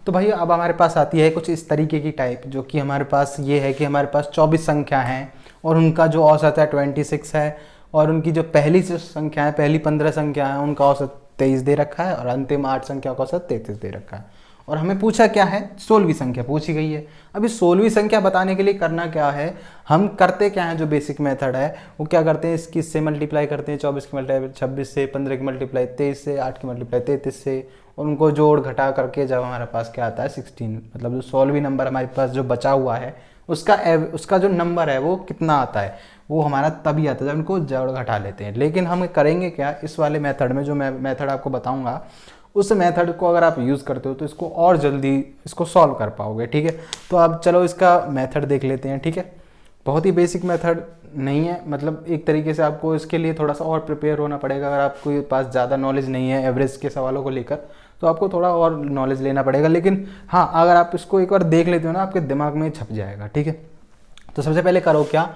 तो भाई अब हमारे पास आती है कुछ इस तरीके की टाइप, जो कि हमारे पास ये है कि हमारे पास 24 संख्या हैं और उनका जो औसत है 26 है, और उनकी जो पहली संख्या है, पहली 15 संख्या है, उनका औसत 23 दे रखा है और अंतिम 8 संख्या का औसत 33 दे रखा है। और हमें पूछा क्या है, 16वीं संख्या पूछी गई है। अभी 16वीं संख्या बताने के लिए करना क्या है, हम करते क्या है, जो बेसिक मेथड है वो क्या करते हैं, इसकी इससे मल्टीप्लाई करते हैं, 24 की मल्टीप्लाई 26 से, 15 की मल्टीप्लाई 23 से, 8 की मल्टीप्लाई 33 से, और उनको जोड़ घटा करके जब हमारे पास क्या आता है 16, मतलब जो 16वीं नंबर हमारे पास जो बचा हुआ है उसका जो नंबर है वो कितना आता है, वो हमारा तभी आता है जब उनको जोड़ घटा लेते हैं। लेकिन हम करेंगे क्या, इस वाले मेथड में, जो मैं मेथड आपको बताऊंगा उस मेथड को अगर आप यूज़ करते हो तो इसको और जल्दी इसको सॉल्व कर पाओगे। ठीक है, तो अब चलो इसका मेथड देख लेते हैं। ठीक है, बहुत ही बेसिक मेथड नहीं है, मतलब एक तरीके से आपको इसके लिए थोड़ा सा और प्रिपेयर होना पड़ेगा। अगर आपके पास ज़्यादा नॉलेज नहीं है एवरेज के सवालों को लेकर तो आपको थोड़ा और नॉलेज लेना पड़ेगा। लेकिन हाँ, अगर आप इसको एक बार देख लेते हो ना, आपके दिमाग में छप जाएगा। ठीक है, तो सबसे पहले करो क्या,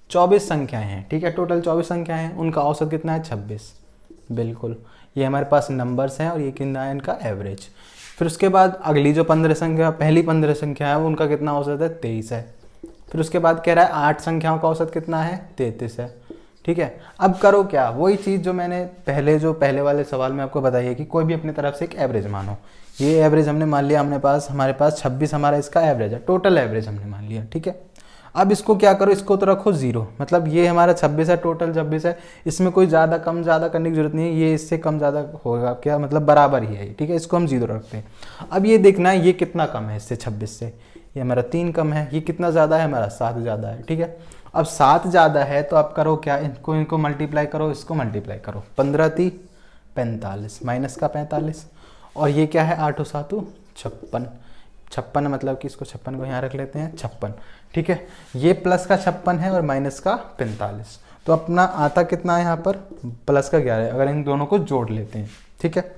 24 संख्याएँ हैं। ठीक है, टोटल 24 संख्याएँ हैं, उनका औसत कितना है 26। बिल्कुल, ये हमारे पास नंबर्स हैं और ये कितना है इनका एवरेज। फिर उसके बाद अगली जो 15 संख्या, पहली 15 संख्या है, उनका कितना औसत है 23 है। फिर उसके बाद कह रहा है 8 संख्याओं का औसत कितना है 33 है। ठीक है, अब करो क्या, वही चीज़ जो मैंने पहले वाले सवाल में आपको बताई है कि कोई भी अपनी तरफ से एक एवरेज मानो। ये एवरेज हमने मान लिया, हमारे पास 26 हमारा इसका एवरेज है, टोटल एवरेज हमने मान लिया। ठीक है, अब इसको क्या करो, इसको तो रखो 0, मतलब ये हमारा 26 है, टोटल 26 है, इसमें कोई ज़्यादा कम ज़्यादा करने की जरूरत नहीं है, ये इससे कम ज़्यादा होगा क्या, मतलब बराबर ही है। ठीक है, इसको हम 0 रखते हैं। अब ये देखना है ये कितना कम है इससे, 26 से, ये हमारा 3 कम है, ये कितना ज़्यादा है हमारा 7 ज़्यादा है। ठीक है, अब 7 ज़्यादा है तो आप करो क्या, इनको मल्टीप्लाई करो, इसको मल्टीप्लाई करो, 15 × 3 = 45, माइनस का 45, और ये क्या है 8 × 7 = 56। 56 मतलब कि इसको 56 को यहाँ रख लेते हैं 56। ठीक है, ये प्लस का 56 है और माइनस का 45, तो अपना आता कितना है यहाँ पर प्लस का 11। अगर इन दोनों को जोड़ लेते हैं, ठीक है,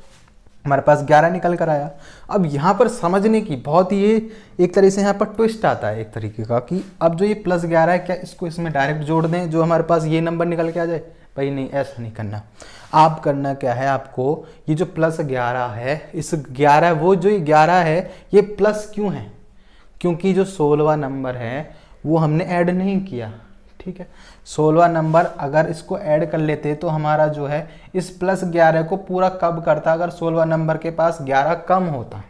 हमारे पास 11 निकल कर आया। अब यहाँ पर समझने की बहुत ही एक तरीके से यहाँ पर ट्विस्ट आता है एक तरीके का, कि अब जो ये +11 है, क्या इसको इसमें डायरेक्ट जोड़ दें जो हमारे पास ये नंबर निकल के आ जाए? भाई नहीं, ऐसा नहीं करना। आप करना क्या है, आपको ये जो +11 है, इस 11 वो जो 11 है ये प्लस क्यों है, क्योंकि जो 16वां नंबर है वो हमने ऐड नहीं किया। ठीक है, 16वां नंबर अगर इसको ऐड कर लेते तो हमारा जो है इस +11 को पूरा कब करता, अगर 16वां नंबर के पास 11 कम होता।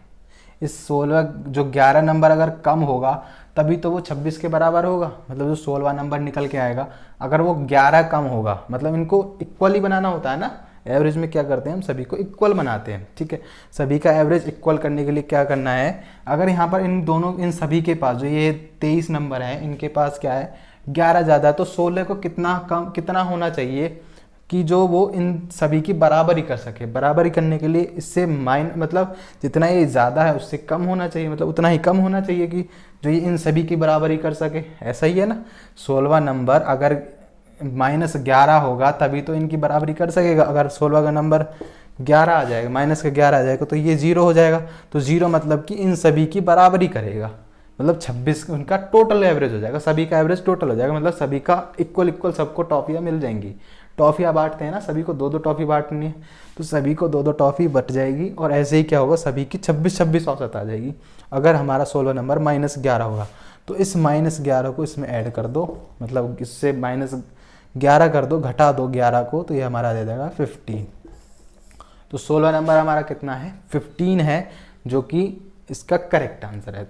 इस 11 नंबर अगर कम होगा तभी तो वो 26 के बराबर होगा, मतलब जो 16वां नंबर निकल के आएगा। अगर वो 11 कम होगा, मतलब इनको इक्वल ही बनाना होता है ना। एवरेज में क्या करते हैं, हम सभी को इक्वल बनाते हैं। ठीक है, सभी का एवरेज इक्वल करने के लिए क्या करना है, अगर यहाँ पर इन सभी के पास जो ये 23 नंबर है, इनके पास क्या है 11 ज़्यादा, तो 16 को कितना होना चाहिए कि जो वो इन सभी की बराबरी कर सके। बराबरी करने के लिए इससे मतलब जितना ये ज़्यादा है उससे कम होना चाहिए, मतलब उतना ही कम होना चाहिए कि जो ये इन सभी की बराबरी कर सके। ऐसा ही है ना, 16वां नंबर अगर -11 होगा तभी तो इनकी बराबरी कर सकेगा। अगर 16वां का नंबर 11 आ जाएगा, -11 आ जाएगा तो ये 0 हो जाएगा। तो 0 मतलब कि इन सभी की बराबरी करेगा, मतलब 26 उनका टोटल एवरेज हो जाएगा, सभी का एवरेज टोटल हो जाएगा, मतलब सभी का इक्वल सबको टॉफियाँ मिल जाएंगी। टॉफियाँ बांटते हैं ना, सभी को 2-2 टॉफी बांटनी है, तो सभी को 2-2 टॉफी बट जाएगी, और ऐसे ही क्या होगा, सभी की 26 औसत आ जाएगी। अगर हमारा 16 नंबर -11 होगा तो इस -11 को इसमें ऐड कर दो, मतलब इससे -11 कर दो, घटा दो 11 को, तो ये हमारा दे देगा 15। तो 16 नंबर हमारा कितना है 15 है, जो कि इसका करेक्ट आंसर है।